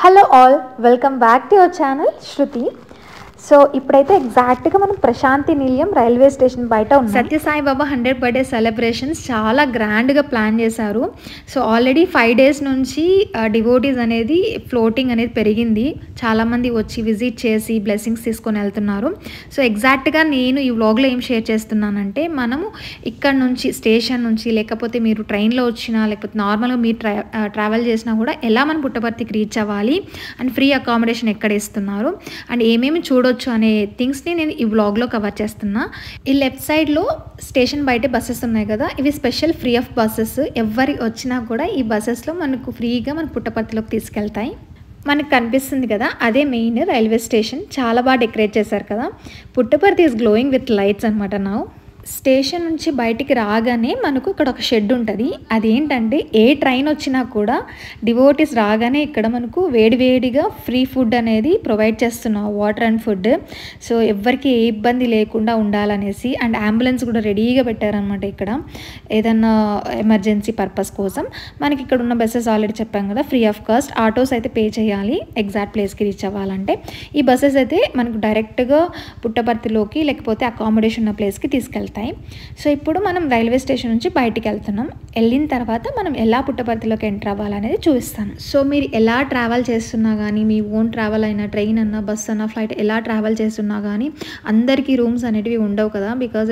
Hello all, welcome back to your channel Shruti. So ఇప్పుడైతే ఎగ్జాక్ట్గా మనం ప్రశాంతి నిలయం రైల్వే స్టేషన్ బయట ఉన్నాం. సత్యసాయి బాబా 100th బర్త్డే సెలబ్రేషన్స్ చాలా గ్రాండ్గా ప్లాన్ చేశారు. సో ఆల్రెడీ 5 days నుంచి డివోటీస్ అనేది ఫ్లోటింగ్ అనేది పెరిగింది. చాలామంది వచ్చి విజిట్ చేసి బ్లెస్సింగ్స్ తీసుకొని వెళ్తున్నారు. సో ఎగ్జాక్ట్గా నేను ఈ వ్లాగ్లో ఏం షేర్ చేస్తున్నానంటే, మనము ఇక్కడ నుంచి స్టేషన్ నుంచి, లేకపోతే మీరు ట్రైన్లో వచ్చినా, లేకపోతే నార్మల్గా మీరు ట్రావెల్ చేసినా కూడా ఎలా మనం పుట్టపర్తికి రీచ్ అవ్వాలి అండ్ ఫ్రీ అకామిడేషన్ ఎక్కడ ఇస్తున్నారు అండ్ ఏమేమి చూడొచ్చు అనే థింగ్స్ని నేను ఈ వ్లాగ్లో కవర్ చేస్తున్నా. ఈ లెఫ్ట్ సైడ్లో స్టేషన్ బయట బస్సెస్ ఉన్నాయి కదా, ఇవి స్పెషల్ ఫ్రీ ఆఫ్ బస్సెస్. ఎవరి వచ్చినా కూడా ఈ బస్సెస్లో మనకు ఫ్రీగా మన పుట్టపర్తిలోకి తీసుకెళ్తాయి. మనకు కనిపిస్తుంది కదా, అదే మెయిన్ రైల్వే స్టేషన్. చాలా బాగా డెకరేట్ చేశారు కదా. Puttaparthi is glowing with lights అనమాట. నా స్టేషన్ నుంచి బయటికి రాగానే మనకు ఇక్కడ ఒక షెడ్ ఉంటుంది. అదేంటంటే ఏ ట్రైన్ వచ్చినా కూడా డివోటీస్ రాగానే ఇక్కడ మనకు వేడివేడిగా ఫ్రీ ఫుడ్ అనేది ప్రొవైడ్ చేస్తున్నాం, వాటర్ అండ్ ఫుడ్. సో ఎవరికి ఏ ఇబ్బంది లేకుండా ఉండాలనేసి అండ్ అంబులెన్స్ కూడా రెడీగా పెట్టారనమాట. ఇక్కడ ఏదన్నా ఎమర్జెన్సీ పర్పస్ కోసం మనకి ఇక్కడ ఉన్న బస్సెస్ ఆల్రెడీ చెప్పాం కదా, ఫ్రీ ఆఫ్ కాస్ట్. ఆటోస్ అయితే పే చేయాలి ఎగ్జాక్ట్ ప్లేస్కి రీచ్ అవ్వాలంటే. ఈ బస్సెస్ అయితే మనకు డైరెక్ట్గా పుట్టపర్తిలోకి లేకపోతే అకామిడేషన్ ఉన్న ప్లేస్కి తీసుకెళ్తాయి. సో ఇప్పుడు మనం రైల్వే స్టేషన్ నుంచి బయటికి వెళ్తున్నాం. వెళ్ళిన తర్వాత మనం ఎలా పుట్టపర్తిలోకి ఎంటర్ అవ్వాలనేది చూపిస్తాను. సో మీరు ఎలా ట్రావెల్ చేస్తున్నా కానీ, మీ ఓన్ ట్రావెల్ అయినా, ట్రైన్ అన్నా, బస్ అన్నా, ఫ్లైట్ ఎలా ట్రావెల్ చేస్తున్నా కానీ అందరికీ రూమ్స్ అనేటివి ఉండవు కదా. బికాజ్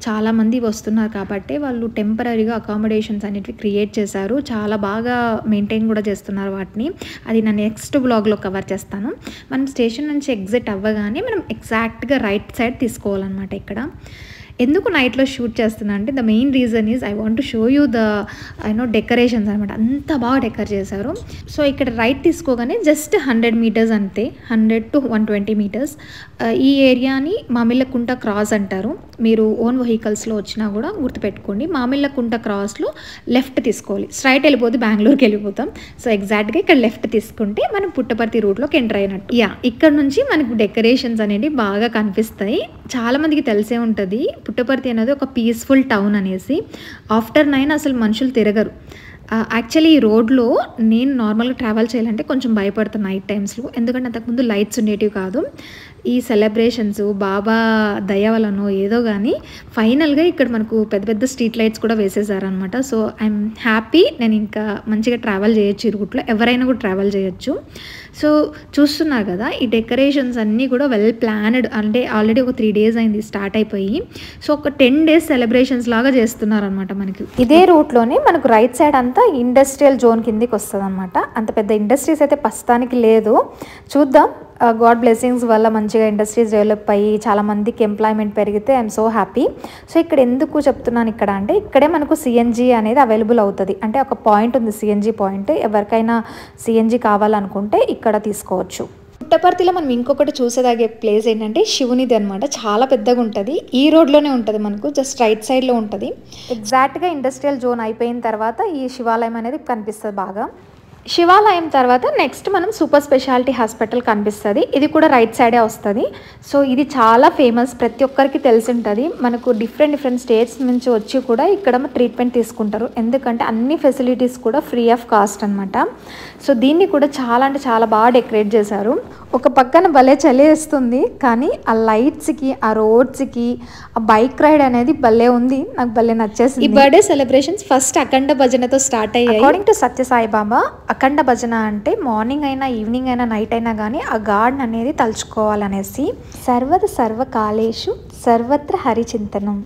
చాలామంది వస్తున్నారు కాబట్టి వాళ్ళు టెంపరీగా అకామిడేషన్స్ అనేటివి క్రియేట్ చేశారు. చాలా బాగా మెయింటైన్ కూడా చేస్తున్నారు వాటిని. అది నా నెక్స్ట్ బ్లాగ్లో కవర్ చేస్తాను. మనం స్టేషన్ నుంచి ఎగ్జిట్ అవ్వగానే మనం ఎగ్జాక్ట్గా రైట్ సైడ్ తీసుకోవాలన్నమాట. ఇక్కడ ఎందుకు నైట్లో షూట్ చేస్తున్నా అంటే, the main reason is I want to show you the decorations అనమాట. అంత బాగా డెకర్ చేశారు. సో ఇక్కడ రైట్ తీసుకోగానే జస్ట్ 100 meters అంతే, 100 to 120 meters. ఈ ఏరియాని మామిళ్ళకుంట క్రాస్ అంటారు. మీరు ఓన్ వెహికల్స్లో వచ్చినా కూడా గుర్తుపెట్టుకోండి. మామిళ్ళకుంట క్రాస్లో లెఫ్ట్ తీసుకోవాలి. స్ట్రైట్ వెళ్ళిపోతే బెంగళూరుకి వెళ్ళిపోతాం. సో ఎగ్జాక్ట్గా ఇక్కడ లెఫ్ట్ తీసుకుంటే మనం పుట్టపర్తి రూట్లోకి ఎంటర్ అయినట్టు. ఇక్కడ నుంచి మనకు డెకరేషన్స్ అనేవి బాగా కనిపిస్తాయి. చాలామందికి తెలిసే ఉంటుంది పుట్టపర్తి అనేది ఒక పీస్ఫుల్ టౌన్ అనేసి. ఆఫ్టర్ 9 అసలు మనుషులు తిరగరు. యాక్చువల్లీ ఈ రోడ్లో నేను నార్మల్గా ట్రావెల్ చేయాలంటే కొంచెం భయపడతాను నైట్ టైమ్స్లో. ఎందుకంటే అంతకుముందు లైట్స్ ఉండేటివి కాదు. ఈ సెలబ్రేషన్స్ బాబా దయ వలనో ఏదో కానీ ఫైనల్గా ఇక్కడ మనకు పెద్ద పెద్ద స్ట్రీట్ లైట్స్ కూడా వేసేసారనమాట. So I'm happy. నేను ఇంకా మంచిగా ట్రావెల్ చేయొచ్చు ఈ రూట్లో, ఎవరైనా కూడా ట్రావెల్ చేయొచ్చు. సో చూస్తున్నారు కదా, ఈ డెకరేషన్స్ అన్నీ కూడా వెల్ ప్లానెడ్. అంటే ఆల్రెడీ ఒక 3 days అయింది స్టార్ట్ అయిపోయి. సో ఒక 10 days సెలబ్రేషన్స్ లాగా చేస్తున్నారు అనమాట. మనకి ఇదే రూట్లోనే మనకు రైట్ సైడ్ అంతా ఇండస్ట్రియల్ జోన్ కిందికి వస్తుంది అనమాట. అంత పెద్ద ఇండస్ట్రీస్ అయితే ప్రస్తుతానికి లేదు, చూద్దాం. గాడ్ బ్లెస్సింగ్స్ వల్ల మంచిగా ఇండస్ట్రీస్ డెవలప్ అయ్యి చాలామందికి ఎంప్లాయ్మెంట్ పెరిగితే ఐఎమ్ సో హ్యాపీ. సో ఇక్కడ ఎందుకు చెప్తున్నాను ఇక్కడ అంటే, ఇక్కడే మనకు సిఎన్జీ అనేది అవైలబుల్ అవుతుంది. అంటే ఒక పాయింట్ ఉంది, సిఎన్జీ పాయింట్. ఎవరికైనా సిఎన్జీ కావాలనుకుంటే ఇక్కడ తీసుకోవచ్చు. పుట్టపర్తిలో మనం ఇంకొకటి చూసేదాగే ప్లేస్ ఏంటంటే శివునిది అనమాట. చాలా పెద్దగా ఉంటుంది. ఈ రోడ్లోనే ఉంటుంది, మనకు జస్ట్ రైట్ సైడ్లో ఉంటుంది. ఎగ్జాక్ట్గా ఇండస్ట్రియల్ జోన్ అయిపోయిన తర్వాత ఈ శివాలయం అనేది కనిపిస్తుంది బాగా. శివాలయం తర్వాత నెక్స్ట్ మనం సూపర్ స్పెషాలిటీ హాస్పిటల్ కనిపిస్తుంది. ఇది కూడా రైట్ సైడే వస్తుంది. సో ఇది చాలా ఫేమస్, ప్రతి ఒక్కరికి తెలిసి ఉంటుంది. మనకు డిఫరెంట్ స్టేట్స్ నుంచి వచ్చి కూడా ఇక్కడ ట్రీట్మెంట్ తీసుకుంటారు. ఎందుకంటే అన్ని ఫెసిలిటీస్ కూడా ఫ్రీ ఆఫ్ కాస్ట్ అనమాట. సో దీన్ని కూడా చాలా అంటే చాలా బాగా డెకరేట్ చేశారు. ఒక పక్కన భలే చలి వేస్తుంది, కానీ ఆ లైట్స్కి, ఆ రోడ్స్కి, ఆ బైక్ రైడ్ అనేది భలే ఉంది. నాకు భలే నచ్చేసింది. ఈ బర్త్డే సెలబ్రేషన్స్ ఫస్ట్ అఖండ భజనతో స్టార్ట్ అయ్యాయి. అకార్డింగ్ టు సత్యసాయి బాబా, అఖండ భజన అంటే మార్నింగ్ అయినా, ఈవినింగ్ అయినా, నైట్ అయినా కానీ ఆ గాడ్ అనేది తలుచుకోవాలనేసి. సర్వకాలేషు సర్వత్ర హరిచింతనం.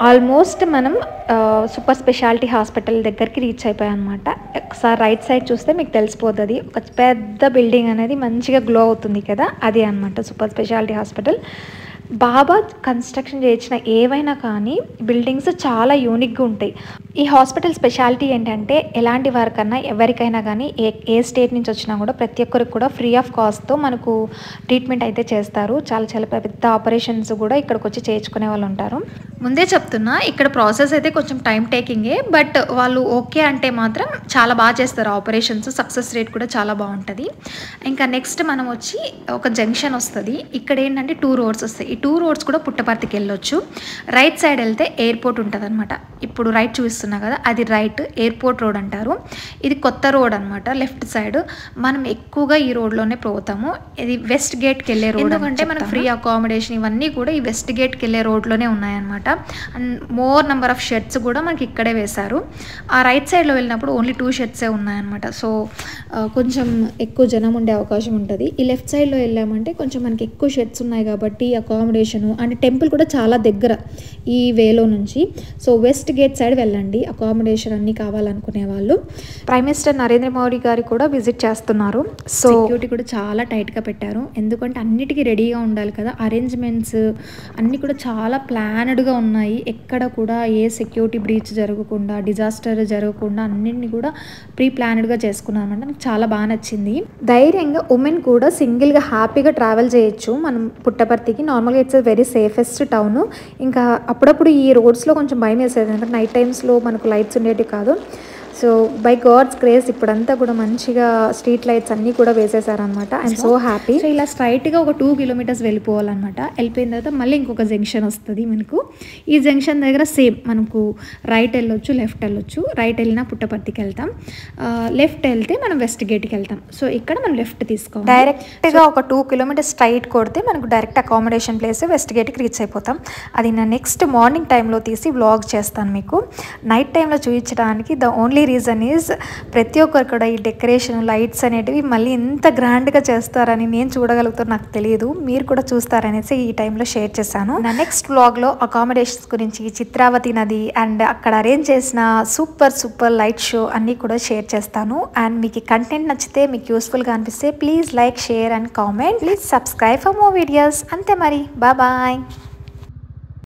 ఆల్మోస్ట్ మనం సూపర్ స్పెషాలిటీ హాస్పిటల్ దగ్గరికి రీచ్ అయిపోయాం అనమాట. ఒకసారి రైట్ సైడ్ చూస్తే మీకు తెలిసిపోతుంది. ఒక పెద్ద బిల్డింగ్ అనేది మంచిగా గ్లో అవుతుంది కదా, అదే అనమాట సూపర్ స్పెషాలిటీ హాస్పిటల్. బాబా కన్స్ట్రక్షన్ చేయించిన ఏవైనా కానీ బిల్డింగ్స్ చాలా యూనిక్గా ఉంటాయి. ఈ హాస్పిటల్ స్పెషాలిటీ ఏంటంటే, ఎలాంటి వారికన్నా ఎవరికైనా కానీ ఏ స్టేట్ నుంచి వచ్చినా కూడా ప్రతి ఒక్కరికి కూడా ఫ్రీ ఆఫ్ కాస్ట్తో మనకు ట్రీట్మెంట్ అయితే చేస్తారు. చాలా పెద్ద ఆపరేషన్స్ కూడా ఇక్కడికి వచ్చి చేయించుకునే వాళ్ళు ఉంటారు. ముందే చెప్తున్నా, ఇక్కడ ప్రాసెస్ అయితే కొంచెం టైం టేకింగే, బట్ వాళ్ళు ఓకే అంటే మాత్రం చాలా బాగా చేస్తారు ఆపరేషన్స్. సక్సెస్ రేట్ కూడా చాలా బాగుంటుంది. ఇంకా నెక్స్ట్ మనం వచ్చి ఒక జంక్షన్ వస్తుంది. ఇక్కడ ఏంటంటే 2 roads వస్తాయి. ఈ 2 roads కూడా పుట్టపర్తికి వెళ్ళొచ్చు. రైట్ సైడ్ వెళ్తే ఎయిర్పోర్ట్ ఉంటుంది అనమాట. ఇప్పుడు రైట్ చూపిస్తున్నాను కనిపిస్తున్నా కదా, అది రైట్, ఎయిర్పోర్ట్ రోడ్ అంటారు. ఇది కొత్త రోడ్ అనమాట, లెఫ్ట్ సైడ్. మనం ఎక్కువగా ఈ రోడ్లోనే పోతాము. ఇది వెస్ట్ గేట్కి వెళ్ళే రోడ్, ఎందుకంటే మనకు ఫ్రీ అకామిడేషన్ ఇవన్నీ కూడా ఈ వెస్ట్ గేట్కి వెళ్ళే రోడ్లోనే ఉన్నాయన్నమాట. And more number of sheds కూడా మనకి ఇక్కడే వేశారు. ఆ రైట్ సైడ్లో వెళ్ళినప్పుడు ఓన్లీ 2 షెడ్సే ఉన్నాయన్నమాట. సో కొంచెం ఎక్కువ జనం ఉండే అవకాశం ఉంటుంది. ఈ లెఫ్ట్ సైడ్లో వెళ్ళామంటే కొంచెం మనకి ఎక్కువ షెడ్స్ ఉన్నాయి కాబట్టి అకామిడేషను అండ్ టెంపుల్ కూడా చాలా దగ్గర ఈ వేలో నుంచి. సో వెస్ట్ గేట్ సైడ్ వెళ్ళండి అకామిడేషన్ అన్నీ కావాలనుకునే వాళ్ళు. ప్రైమ్ మినిస్టర్ నరేంద్ర మోడీ గారు కూడా విజిట్ చేస్తున్నారు. సో సెక్యూరిటీ కూడా చాలా టైట్గా పెట్టారు, ఎందుకంటే అన్నిటికీ రెడీగా ఉండాలి కదా. అరేంజ్మెంట్స్ అన్నీ కూడా చాలా ప్లానెడ్గా ఉన్నాయి. ఎక్కడ కూడా ఏ సెక్యూరిటీ బ్రీచ్ జరగకుండా, డిజాస్టర్ జరగకుండా అన్నింటినీ కూడా ప్రీ ప్లానెడ్గా చేసుకున్నాం అంటే నాకు చాలా బాగా నచ్చింది. ధైర్యంగా ఉమెన్ కూడా సింగిల్గా హ్యాపీగా ట్రావెల్ చేయొచ్చు మనం పుట్టపర్తికి. నార్మల్గా ఇట్స్ వెరీ సేఫెస్ట్ టౌన్. ఇంకా అప్పుడప్పుడు ఈ రోడ్స్లో కొంచెం భయం వేసేది, ఎందుకంటే నైట్ టైమ్స్లో మనకు లైట్స్ ఉండేవి కాదు. సో బై గాడ్స్ గ్రేస్ ఇప్పుడంతా కూడా మంచిగా స్ట్రీట్ లైట్స్ అన్నీ కూడా వేసేసారనమాట. I'm so happy. సో ఇలా స్ట్రైట్గా ఒక 2 కిలోమీటర్స్ వెళ్ళిపోవాలన్నమాట. వెళ్ళిపోయిన తర్వాత మళ్ళీ ఇంకొక జంక్షన్ వస్తుంది మనకు. ఈ జంక్షన్ దగ్గర సేమ్ మనకు రైట్ వెళ్ళొచ్చు, లెఫ్ట్ వెళ్ళొచ్చు. రైట్ వెళ్ళినా పుట్టపర్తికి వెళ్తాం, లెఫ్ట్ వెళ్తే మనం వెస్ట్ గేట్కి వెళ్తాం. సో ఇక్కడ మనం లెఫ్ట్ తీసుకోవాలి. డైరెక్ట్గా ఒక 2 కిలోమీటర్స్ స్ట్రైట్ కొడితే మనకు డైరెక్ట్ అకామిడేషన్ ప్లేస్ వెస్ట్ గేట్కి రీచ్ అయిపోతాం. అది నా నెక్స్ట్ మార్నింగ్ టైంలో తీసి వ్లాగ్ చేస్తాను మీకు. నైట్ టైంలో చూపించడానికి ద ఓన్లీ రీజన్ ఈజ్ ప్రతి ఒక్కరు కూడా ఈ డెకరేషన్ లైట్స్ అనేటివి మళ్ళీ ఎంత గ్రాండ్గా చేస్తారని నేను చూడగలుగుతాను, నాకు తెలియదు. మీరు కూడా చూస్తారనేసి ఈ టైంలో షేర్ చేశాను. నా నెక్స్ట్ వ్లాగ్లో అకామిడేషన్స్ గురించి, చిత్రావతి నది అండ్ అక్కడ అరేంజ్ చేసిన సూపర్ లైట్ షో అన్నీ కూడా షేర్ చేస్తాను. అండ్ మీకు కంటెంట్ నచ్చితే, మీకు యూస్ఫుల్గా అనిపిస్తే please like, share and comment. Please subscribe for more videos. అంతే మరి, బాయ్.